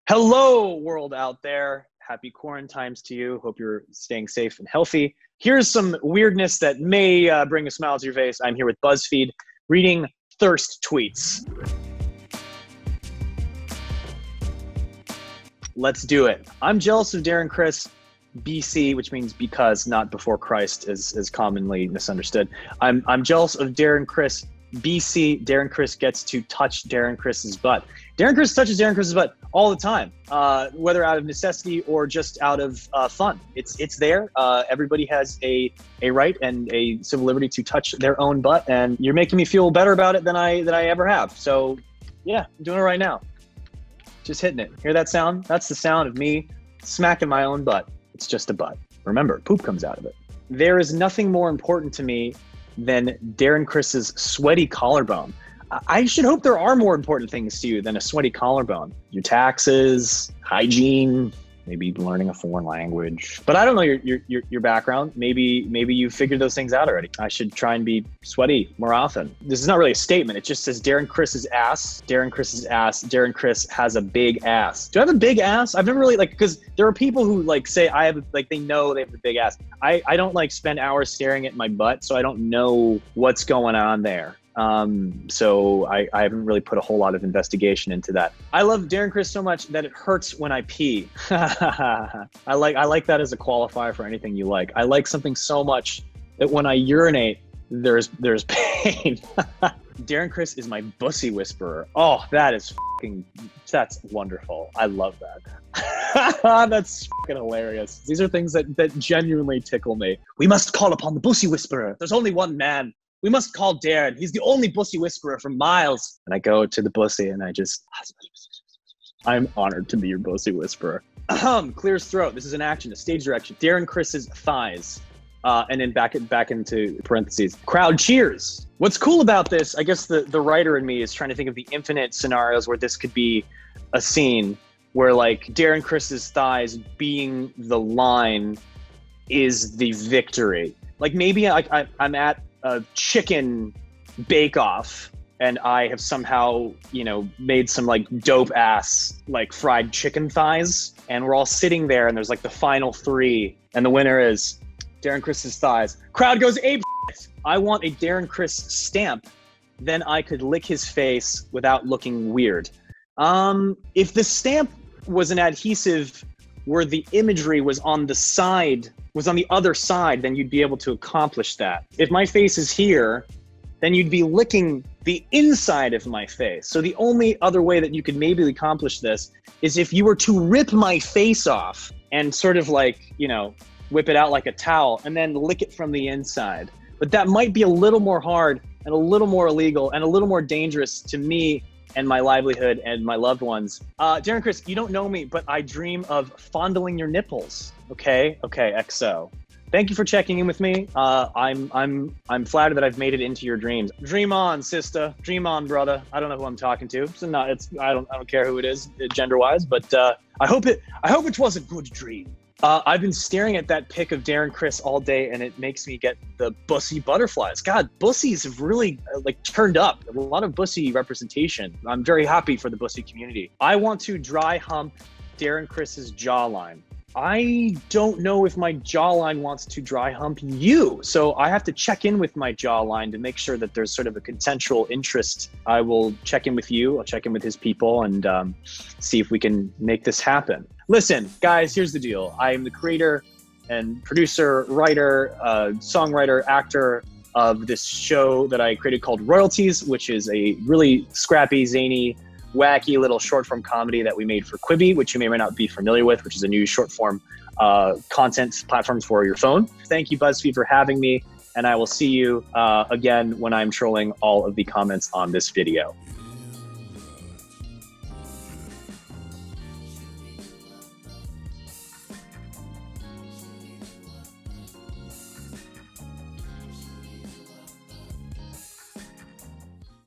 Hello, world out there. Happy quarantines to you. Hope you're staying safe and healthy. Here's some weirdness that may bring a smile to your face. I'm here with BuzzFeed, reading thirst tweets. Let's do it. I'm jealous of Darren Criss, BC, which means because, not before Christ, is commonly misunderstood. I'm jealous of Darren Criss, BC. Darren Criss gets to touch Darren Criss's butt. Darren Criss touches Darren Criss's butt all the time, whether out of necessity or just out of fun. It's there. Everybody has a right and a civil liberty to touch their own butt, and you're making me feel better about it than I ever have. So yeah, I'm doing it right now. Just hitting it. Hear that sound? That's the sound of me smacking my own butt. It's just a butt. Remember, poop comes out of it. There is nothing more important to me than Darren Criss's sweaty collarbone. I should hope there are more important things to you than a sweaty collarbone. Your taxes, hygiene, maybe learning a foreign language. But I don't know your background. Maybe you figured those things out already. I should try and be sweaty more often. This is not really a statement. It just says Darren Criss's ass. Darren Criss's ass. Darren Criss has a big ass. Do I have a big ass? I've never really, because there are people who say I have, they know they have a big ass. I don't spend hours staring at my butt, so I don't know what's going on there. So I haven't really put a whole lot of investigation into that. I love Darren Criss so much that it hurts when I pee. I like that as a qualifier for anything you like. I like something so much that when I urinate, there's pain. Darren Criss is my bussy whisperer. Oh, that's wonderful. I love that. That's fucking hilarious. These are things that genuinely tickle me. We must call upon the bussy whisperer. There's only one man. We must call Darren. He's the only bussy whisperer for miles. And I go to the bussy and I'm honored to be your bussy whisperer. Clears throat. This is an action, a stage direction. Darren Criss's thighs. And then back into parentheses. Crowd cheers. What's cool about this, I guess the writer in me is trying to think of the infinite scenarios where this could be a scene where Darren Criss's thighs being the line is the victory. Maybe I'm at a chicken bake-off and I have somehow, made some dope ass fried chicken thighs, and we're all sitting there and there's the final three and the winner is Darren Criss's thighs. Crowd goes ape shit. I want a Darren Criss stamp, then I could lick his face without looking weird. If the stamp was an adhesive where the imagery was on the other side, then you'd be able to accomplish that. If my face is here, then you'd be licking the inside of my face. So the only other way that you could maybe accomplish this is if you were to rip my face off and sort of whip it out like a towel and then lick it from the inside. But that might be a little more hard and a little more illegal and a little more dangerous to me and my livelihood and my loved ones. Darren Criss, you don't know me, but I dream of fondling your nipples. Okay, XO. Thank you for checking in with me. I'm flattered that I've made it into your dreams. Dream on, sister. Dream on, brother. I don't know who I'm talking to. I don't care who it is, gender-wise, but I hope it was a good dream. I've been staring at that pic of Darren Criss all day, and it makes me get the bussy butterflies. God, bussies have really turned up. A lot of bussy representation. I'm very happy for the bussy community. I want to dry hump Darren Criss's jawline. I don't know if my jawline wants to dry hump you, so I have to check in with my jawline to make sure that there's sort of a consensual interest. I will check in with you, I'll check in with his people, and see if we can make this happen. Listen, guys, here's the deal. I am the creator and producer, writer, songwriter, actor of this show that I created called Royalties, which is a really scrappy, zany, wacky little short form comedy that we made for Quibi, which you may or may not be familiar with, which is a new short form content platform for your phone. Thank you, BuzzFeed, for having me, and I will see you again when I'm trolling all of the comments on this video.